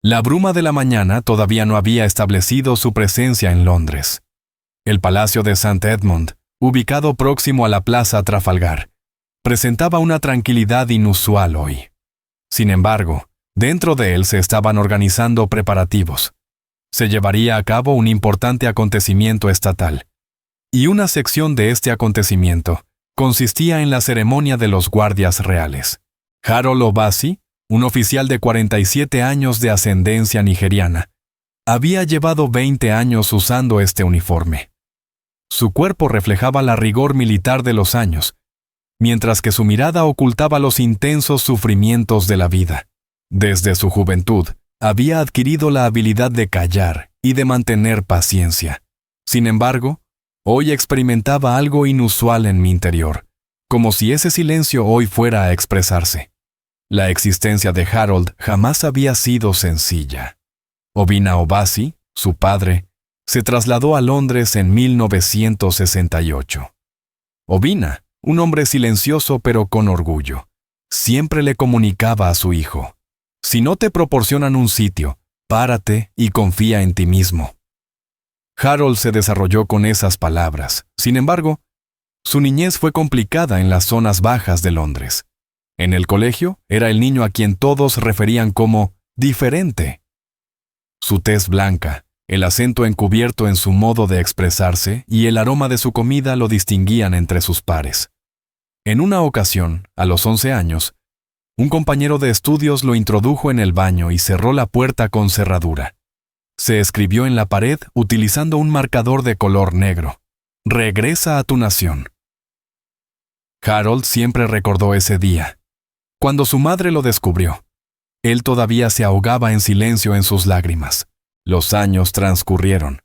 La bruma de la mañana todavía no había establecido su presencia en Londres. El Palacio de St. Edmund, ubicado próximo a la Plaza Trafalgar, presentaba una tranquilidad inusual hoy. Sin embargo, dentro de él se estaban organizando preparativos. Se llevaría a cabo un importante acontecimiento estatal. Y una sección de este acontecimiento consistía en la ceremonia de los guardias reales. Harold Obasi, un oficial de 47 años de ascendencia nigeriana, había llevado 20 años usando este uniforme. Su cuerpo reflejaba la rigor militar de los años, mientras que su mirada ocultaba los intensos sufrimientos de la vida. Desde su juventud, había adquirido la habilidad de callar y de mantener paciencia. Sin embargo, hoy experimentaba algo inusual en mi interior, como si ese silencio hoy fuera a expresarse. La existencia de Harold jamás había sido sencilla. Obinna Obasi, su padre, se trasladó a Londres en 1968. Obinna, un hombre silencioso pero con orgullo, siempre le comunicaba a su hijo: si no te proporcionan un sitio, párate y confía en ti mismo. Harold se desarrolló con esas palabras. Sin embargo, su niñez fue complicada en las zonas bajas de Londres. En el colegio, era el niño a quien todos referían como diferente. Su tez blanca, el acento encubierto en su modo de expresarse y el aroma de su comida lo distinguían entre sus pares. En una ocasión, a los 11 años, un compañero de estudios lo introdujo en el baño y cerró la puerta con cerradura. Se escribió en la pared utilizando un marcador de color negro: «Regresa a tu nación». Harold siempre recordó ese día. Cuando su madre lo descubrió, él todavía se ahogaba en silencio en sus lágrimas. Los años transcurrieron.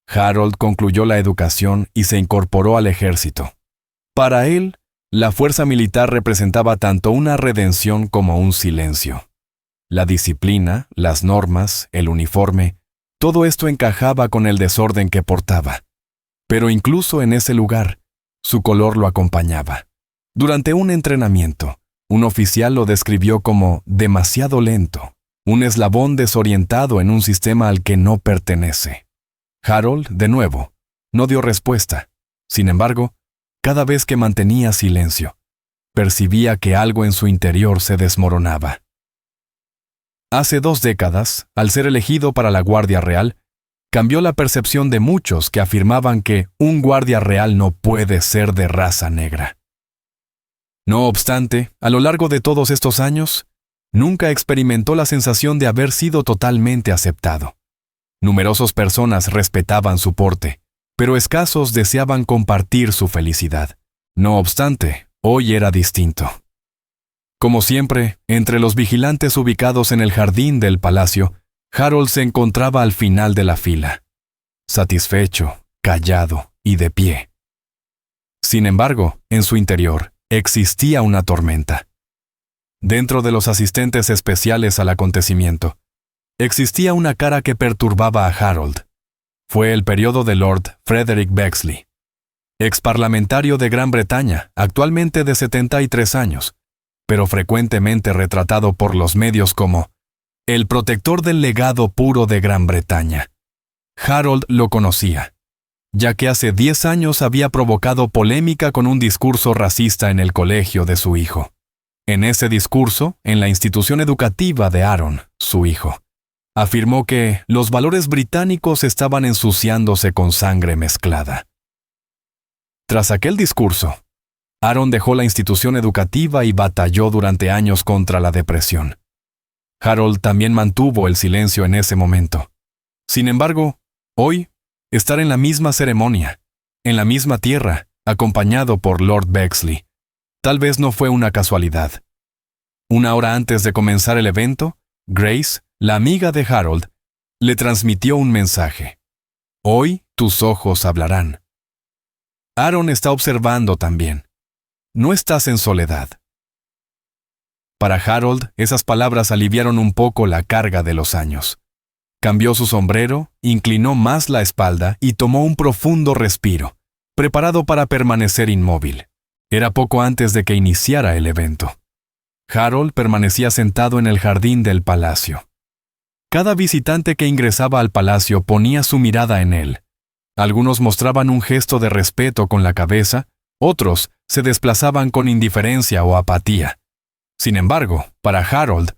Harold concluyó la educación y se incorporó al ejército. Para él, la fuerza militar representaba tanto una redención como un silencio. La disciplina, las normas, el uniforme, todo esto encajaba con el desorden que portaba. Pero incluso en ese lugar, su color lo acompañaba. Durante un entrenamiento, un oficial lo describió como demasiado lento, un eslabón desorientado en un sistema al que no pertenece. Harold, de nuevo, no dio respuesta. Sin embargo, cada vez que mantenía silencio, percibía que algo en su interior se desmoronaba. Hace 2 décadas, al ser elegido para la Guardia Real, cambió la percepción de muchos que afirmaban que un guardia real no puede ser de raza negra. No obstante, a lo largo de todos estos años, nunca experimentó la sensación de haber sido totalmente aceptado. Numerosas personas respetaban su porte, pero escasos deseaban compartir su felicidad. No obstante, hoy era distinto. Como siempre, entre los vigilantes ubicados en el jardín del palacio, Harold se encontraba al final de la fila, satisfecho, callado y de pie. Sin embargo, en su interior, existía una tormenta. Dentro de los asistentes especiales al acontecimiento, existía una cara que perturbaba a Harold. Fue el periodo de Lord Frederick Bexley, exparlamentario de Gran Bretaña, actualmente de 73 años, pero frecuentemente retratado por los medios como el protector del legado puro de Gran Bretaña. Harold lo conocía, ya que hace 10 años había provocado polémica con un discurso racista en el colegio de su hijo. En ese discurso, en la institución educativa de Aaron, su hijo, afirmó que los valores británicos estaban ensuciándose con sangre mezclada. Tras aquel discurso, Aaron dejó la institución educativa y batalló durante años contra la depresión. Harold también mantuvo el silencio en ese momento. Sin embargo, hoy, estar en la misma ceremonia, en la misma tierra, acompañado por Lord Bexley, tal vez no fue una casualidad. Una hora antes de comenzar el evento, Grace, la amiga de Harold, le transmitió un mensaje. Hoy tus ojos hablarán. Aaron está observando también. No estás en soledad. Para Harold, esas palabras aliviaron un poco la carga de los años. Cambió su sombrero, inclinó más la espalda y tomó un profundo respiro, preparado para permanecer inmóvil. Era poco antes de que iniciara el evento. Harold permanecía sentado en el jardín del palacio. Cada visitante que ingresaba al palacio ponía su mirada en él. Algunos mostraban un gesto de respeto con la cabeza, otros se desplazaban con indiferencia o apatía. Sin embargo, para Harold,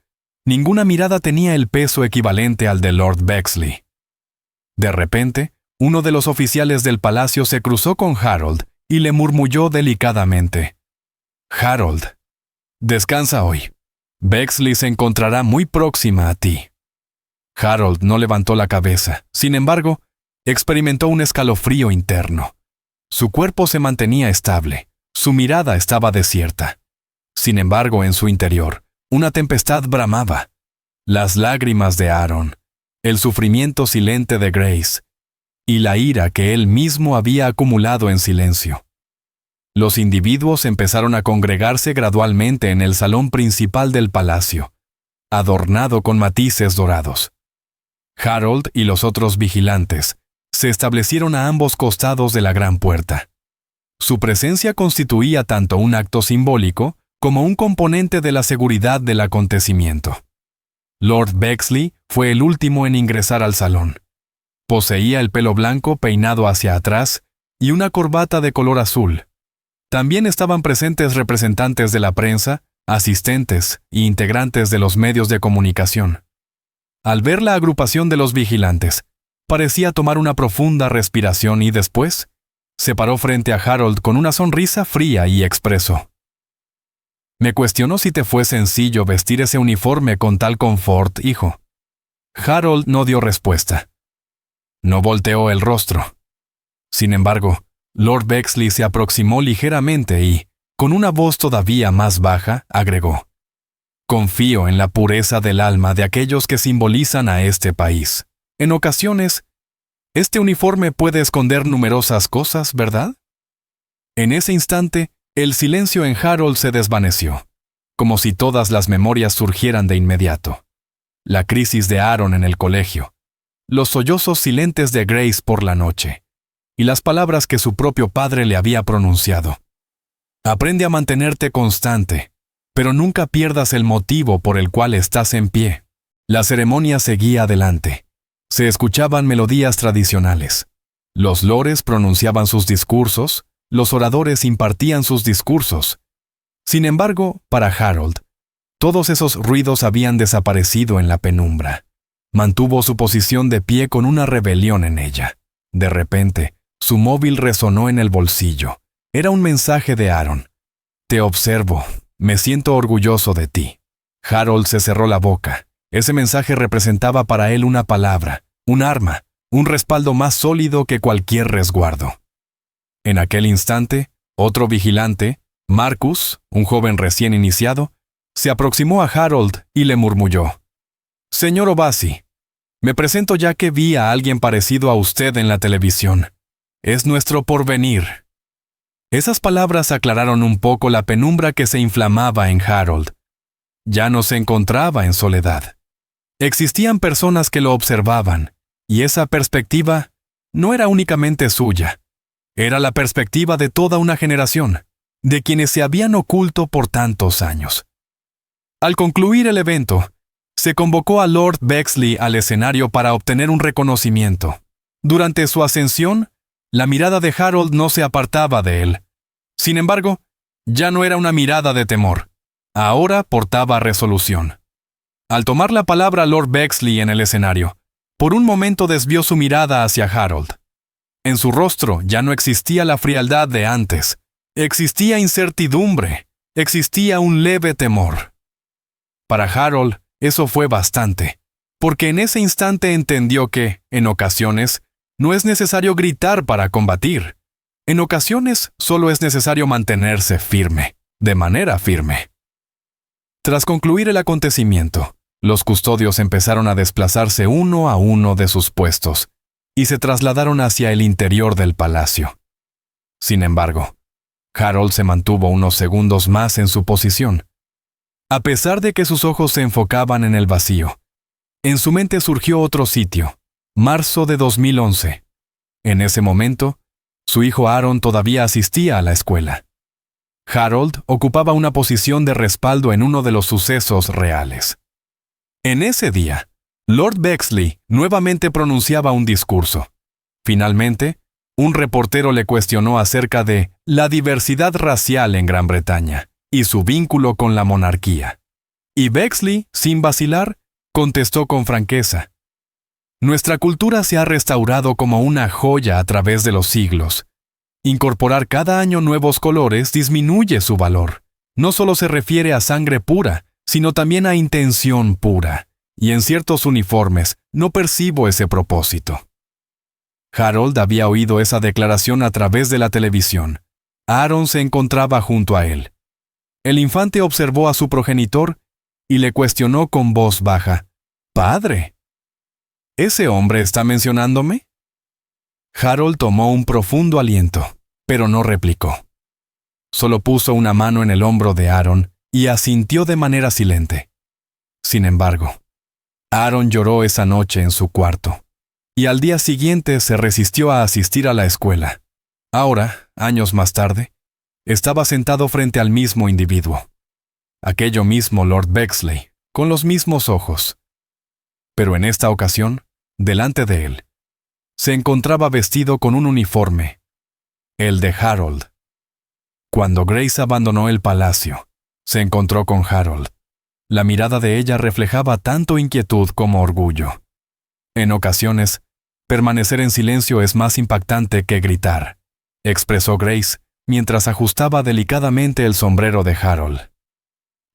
ninguna mirada tenía el peso equivalente al de Lord Bexley. De repente, uno de los oficiales del palacio se cruzó con Harold y le murmulló delicadamente: «Harold, descansa hoy. Bexley se encontrará muy próxima a ti». Harold no levantó la cabeza. Sin embargo, experimentó un escalofrío interno. Su cuerpo se mantenía estable. Su mirada estaba desierta. Sin embargo, en su interior, una tempestad bramaba. Las lágrimas de Aaron, el sufrimiento silente de Grace y la ira que él mismo había acumulado en silencio. Los individuos empezaron a congregarse gradualmente en el salón principal del palacio, adornado con matices dorados. Harold y los otros vigilantes se establecieron a ambos costados de la gran puerta. Su presencia constituía tanto un acto simbólico como un componente de la seguridad del acontecimiento. Lord Bexley fue el último en ingresar al salón. Poseía el pelo blanco peinado hacia atrás y una corbata de color azul. También estaban presentes representantes de la prensa, asistentes e integrantes de los medios de comunicación. Al ver la agrupación de los vigilantes, parecía tomar una profunda respiración y después se paró frente a Harold con una sonrisa fría y expresó: «Me cuestionó si te fue sencillo vestir ese uniforme con tal confort, hijo». Harold no dio respuesta. No volteó el rostro. Sin embargo, Lord Bexley se aproximó ligeramente y, con una voz todavía más baja, agregó: «Confío en la pureza del alma de aquellos que simbolizan a este país. En ocasiones, este uniforme puede esconder numerosas cosas, ¿verdad?». En ese instante, el silencio en Harold se desvaneció, como si todas las memorias surgieran de inmediato. La crisis de Aaron en el colegio, los sollozos silentes de Grace por la noche, y las palabras que su propio padre le había pronunciado. Aprende a mantenerte constante, pero nunca pierdas el motivo por el cual estás en pie. La ceremonia seguía adelante. Se escuchaban melodías tradicionales. Los lores pronunciaban sus discursos, los oradores impartían sus discursos. Sin embargo, para Harold, todos esos ruidos habían desaparecido en la penumbra. Mantuvo su posición de pie con una rebelión en ella. De repente, su móvil resonó en el bolsillo. Era un mensaje de Aaron. «Te observo. Me siento orgulloso de ti». Harold se cerró la boca. Ese mensaje representaba para él una palabra, un arma, un respaldo más sólido que cualquier resguardo. En aquel instante, otro vigilante, Marcus, un joven recién iniciado, se aproximó a Harold y le murmulló: «Señor Obasi, me presento ya que vi a alguien parecido a usted en la televisión. Es nuestro porvenir». Esas palabras aclararon un poco la penumbra que se inflamaba en Harold. Ya no se encontraba en soledad. Existían personas que lo observaban, y esa perspectiva no era únicamente suya. Era la perspectiva de toda una generación, de quienes se habían oculto por tantos años. Al concluir el evento, se convocó a Lord Bexley al escenario para obtener un reconocimiento. Durante su ascensión, la mirada de Harold no se apartaba de él. Sin embargo, ya no era una mirada de temor. Ahora portaba resolución. Al tomar la palabra Lord Bexley en el escenario, por un momento desvió su mirada hacia Harold. En su rostro ya no existía la frialdad de antes. Existía incertidumbre. Existía un leve temor. Para Harold, eso fue bastante, porque en ese instante entendió que, en ocasiones, no es necesario gritar para combatir. En ocasiones, solo es necesario mantenerse firme, de manera firme. Tras concluir el acontecimiento, los custodios empezaron a desplazarse uno a uno de sus puestos y se trasladaron hacia el interior del palacio. Sin embargo, Harold se mantuvo unos segundos más en su posición. A pesar de que sus ojos se enfocaban en el vacío, en su mente surgió otro sitio, marzo de 2011. En ese momento, su hijo Aaron todavía asistía a la escuela. Harold ocupaba una posición de respaldo en uno de los sucesos reales. En ese día, Lord Bexley nuevamente pronunciaba un discurso. Finalmente, un reportero le cuestionó acerca de la diversidad racial en Gran Bretaña y su vínculo con la monarquía. Y Bexley, sin vacilar, contestó con franqueza: «Nuestra cultura se ha restaurado como una joya a través de los siglos. Incorporar cada año nuevos colores disminuye su valor. No solo se refiere a sangre pura, sino también a intención pura. Y en ciertos uniformes no percibo ese propósito». Harold había oído esa declaración a través de la televisión. Aaron se encontraba junto a él. El infante observó a su progenitor y le cuestionó con voz baja: «Padre, ¿ese hombre está mencionándome?». Harold tomó un profundo aliento, pero no replicó. Solo puso una mano en el hombro de Aaron y asintió de manera silente. Sin embargo, Aaron lloró esa noche en su cuarto, y al día siguiente se resistió a asistir a la escuela. Ahora, años más tarde, estaba sentado frente al mismo individuo. Aquello mismo Lord Bexley, con los mismos ojos. Pero en esta ocasión, delante de él, se encontraba vestido con un uniforme, el de Harold. Cuando Grace abandonó el palacio, se encontró con Harold. La mirada de ella reflejaba tanto inquietud como orgullo. En ocasiones, permanecer en silencio es más impactante que gritar, expresó Grace mientras ajustaba delicadamente el sombrero de Harold.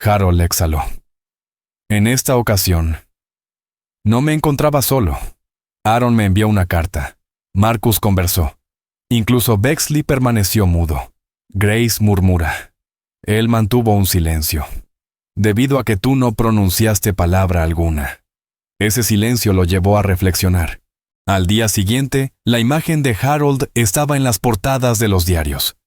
Harold exhaló. En esta ocasión, no me encontraba solo. Aaron me envió una carta. Marcus conversó. Incluso Bexley permaneció mudo. Grace murmura. Él mantuvo un silencio. Debido a que tú no pronunciaste palabra alguna. Ese silencio lo llevó a reflexionar. Al día siguiente, la imagen de Harold estaba en las portadas de los diarios.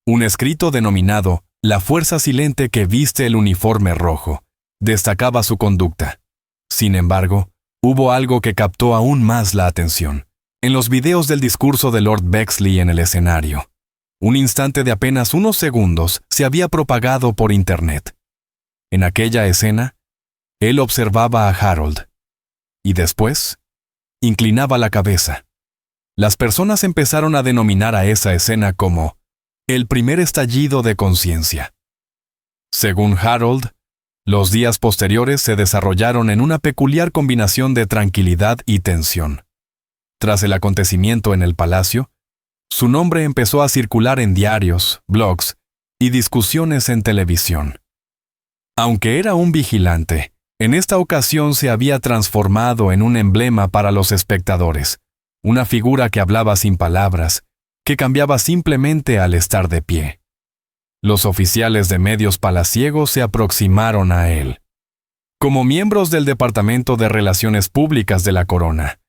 Un escrito denominado «La fuerza silente que viste el uniforme rojo» destacaba su conducta. Sin embargo, hubo algo que captó aún más la atención. En los videos del discurso de Lord Bexley en el escenario. Un instante de apenas unos segundos se había propagado por Internet. En aquella escena, él observaba a Harold. Y después, inclinaba la cabeza. Las personas empezaron a denominar a esa escena como el primer estallido de conciencia. Según Harold, los días posteriores se desarrollaron en una peculiar combinación de tranquilidad y tensión. Tras el acontecimiento en el palacio, su nombre empezó a circular en diarios, blogs y discusiones en televisión. Aunque era un vigilante, en esta ocasión se había transformado en un emblema para los espectadores, una figura que hablaba sin palabras, que cambiaba simplemente al estar de pie. Los oficiales de medios palaciegos se aproximaron a él. Como miembros del Departamento de Relaciones Públicas de la Corona,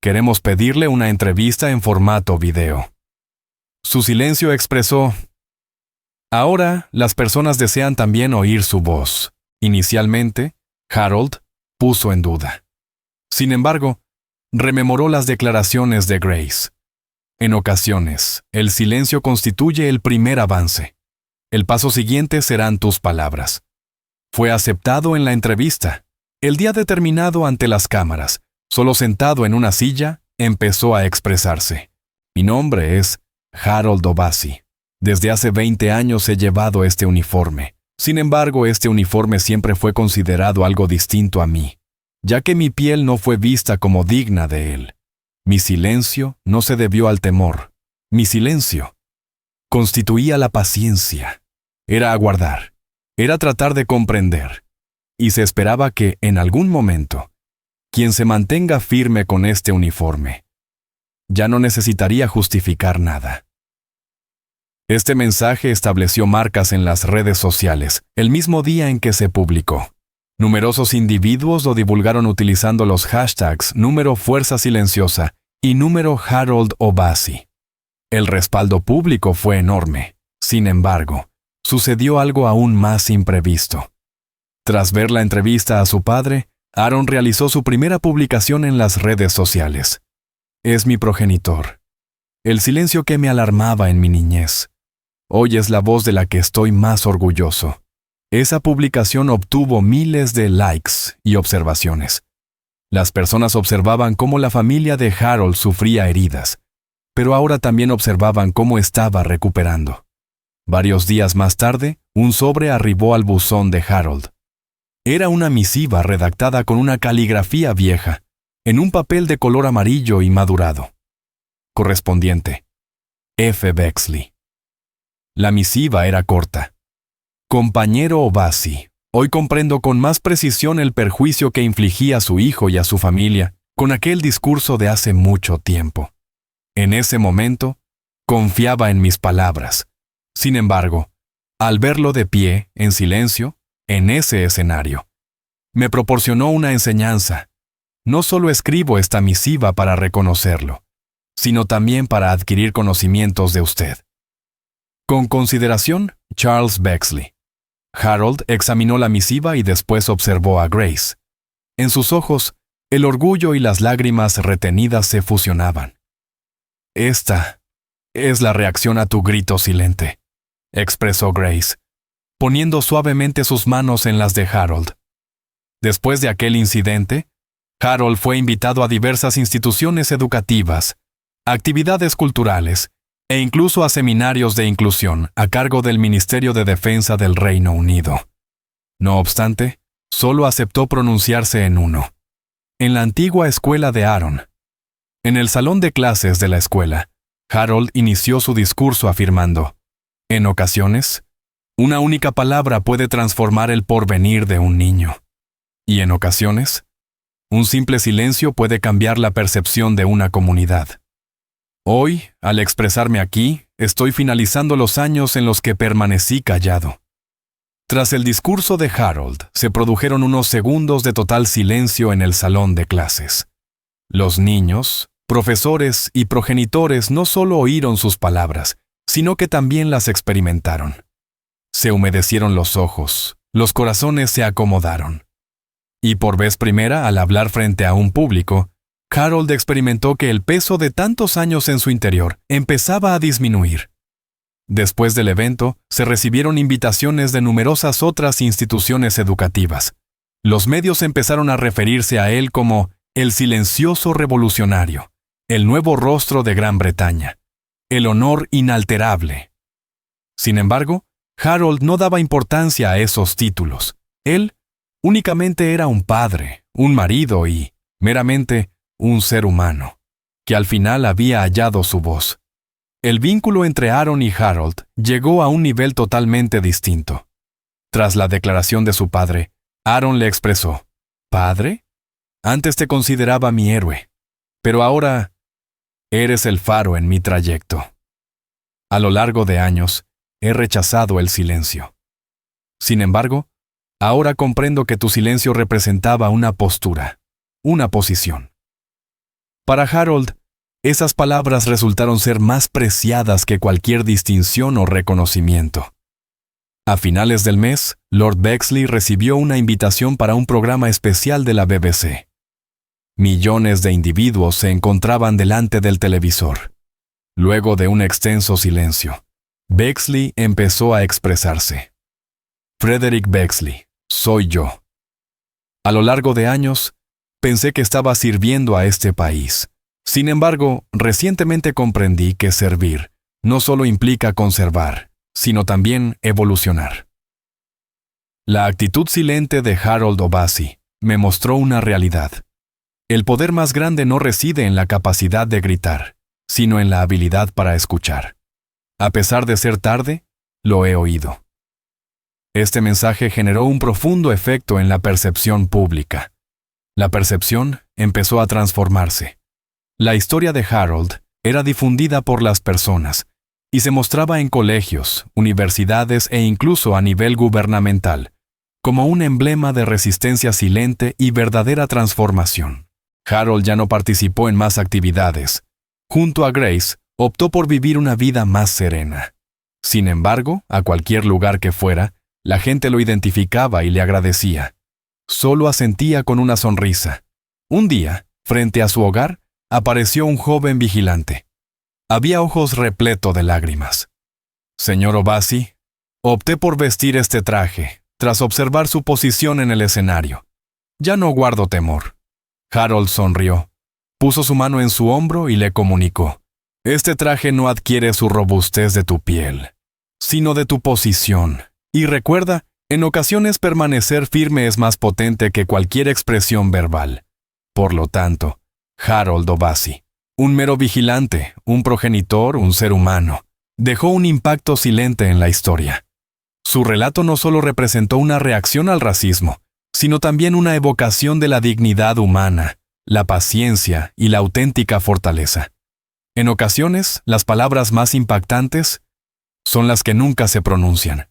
queremos pedirle una entrevista en formato video. Su silencio expresó: ahora las personas desean también oír su voz. Inicialmente, Harold puso en duda. Sin embargo, rememoró las declaraciones de Grace. En ocasiones, el silencio constituye el primer avance. El paso siguiente serán tus palabras. Fue aceptado en la entrevista. El día determinado ante las cámaras, solo sentado en una silla, empezó a expresarse. Mi nombre es Harold O'Basi. Desde hace 20 años he llevado este uniforme. Sin embargo, este uniforme siempre fue considerado algo distinto a mí, ya que mi piel no fue vista como digna de él. Mi silencio no se debió al temor. Mi silencio constituía la paciencia. Era aguardar. Era tratar de comprender. Y se esperaba que, en algún momento, quien se mantenga firme con este uniforme, ya no necesitaría justificar nada. Este mensaje estableció marcas en las redes sociales, el mismo día en que se publicó. Numerosos individuos lo divulgaron utilizando los hashtags número Fuerza Silenciosa y número Harold O'Basi. El respaldo público fue enorme. Sin embargo, sucedió algo aún más imprevisto. Tras ver la entrevista a su padre, Aaron realizó su primera publicación en las redes sociales. Es mi progenitor. El silencio que me alarmaba en mi niñez. Hoy es la voz de la que estoy más orgulloso. Esa publicación obtuvo miles de likes y observaciones. Las personas observaban cómo la familia de Harold sufría heridas, pero ahora también observaban cómo estaba recuperando. Varios días más tarde, un sobre arribó al buzón de Harold. Era una misiva redactada con una caligrafía vieja, en un papel de color amarillo y madurado. Correspondiente: F. Bexley. La misiva era corta. Compañero Obasi, hoy comprendo con más precisión el perjuicio que infligí a su hijo y a su familia con aquel discurso de hace mucho tiempo. En ese momento, confiaba en mis palabras. Sin embargo, al verlo de pie, en silencio, en ese escenario, me proporcionó una enseñanza. No solo escribo esta misiva para reconocerlo, sino también para adquirir conocimientos de usted. Con consideración, Charles Bexley. Harold examinó la misiva y después observó a Grace. En sus ojos, el orgullo y las lágrimas retenidas se fusionaban. «Esta es la reacción a tu grito silente», expresó Grace, poniendo suavemente sus manos en las de Harold. Después de aquel incidente, Harold fue invitado a diversas instituciones educativas, actividades culturales e incluso a seminarios de inclusión a cargo del Ministerio de Defensa del Reino Unido. No obstante, solo aceptó pronunciarse en uno: en la antigua escuela de Aaron. En el salón de clases de la escuela, Harold inició su discurso afirmando: en ocasiones, una única palabra puede transformar el porvenir de un niño. Y en ocasiones, un simple silencio puede cambiar la percepción de una comunidad. Hoy, al expresarme aquí, estoy finalizando los años en los que permanecí callado. Tras el discurso de Harold, se produjeron unos segundos de total silencio en el salón de clases. Los niños, profesores y progenitores no solo oyeron sus palabras, sino que también las experimentaron. Se humedecieron los ojos, los corazones se acomodaron. Y por vez primera, al hablar frente a un público, Harold experimentó que el peso de tantos años en su interior empezaba a disminuir. Después del evento, se recibieron invitaciones de numerosas otras instituciones educativas. Los medios empezaron a referirse a él como el silencioso revolucionario, el nuevo rostro de Gran Bretaña, el honor inalterable. Sin embargo, Harold no daba importancia a esos títulos. Él únicamente era un padre, un marido y, meramente, un ser humano, que al final había hallado su voz. El vínculo entre Aaron y Harold llegó a un nivel totalmente distinto. Tras la declaración de su padre, Aaron le expresó: «¿Padre? Antes te consideraba mi héroe, pero ahora eres el faro en mi trayecto. A lo largo de años, he rechazado el silencio. Sin embargo, ahora comprendo que tu silencio representaba una postura, una posición». Para Harold, esas palabras resultaron ser más preciadas que cualquier distinción o reconocimiento. A finales del mes, Lord Bexley recibió una invitación para un programa especial de la BBC. Millones de individuos se encontraban delante del televisor. Luego de un extenso silencio, Bexley empezó a expresarse. «Frederick Bexley, soy yo. A lo largo de años, pensé que estaba sirviendo a este país. Sin embargo, recientemente comprendí que servir no solo implica conservar, sino también evolucionar». La actitud silente de Harold Obasi me mostró una realidad. El poder más grande no reside en la capacidad de gritar, sino en la habilidad para escuchar. A pesar de ser tarde, lo he oído. Este mensaje generó un profundo efecto en la percepción pública. La percepción empezó a transformarse. La historia de Harold era difundida por las personas y se mostraba en colegios, universidades e incluso a nivel gubernamental, como un emblema de resistencia silente y verdadera transformación. Harold ya no participó en más actividades. Junto a Grace, optó por vivir una vida más serena. Sin embargo, a cualquier lugar que fuera, la gente lo identificaba y le agradecía. Solo asentía con una sonrisa. Un día, frente a su hogar, apareció un joven vigilante. Había ojos repletos de lágrimas. «Señor Obasi, opté por vestir este traje, tras observar su posición en el escenario. Ya no guardo temor. Harold sonrió, puso su mano en su hombro y le comunicó: «Este traje no adquiere su robustez de tu piel, sino de tu posición. Y recuerda, en ocasiones permanecer firme es más potente que cualquier expresión verbal. Por lo tanto, Harold O'Basi, un mero vigilante, un progenitor, un ser humano, dejó un impacto silente en la historia. Su relato no solo representó una reacción al racismo, sino también una evocación de la dignidad humana, la paciencia y la auténtica fortaleza. En ocasiones, las palabras más impactantes son las que nunca se pronuncian.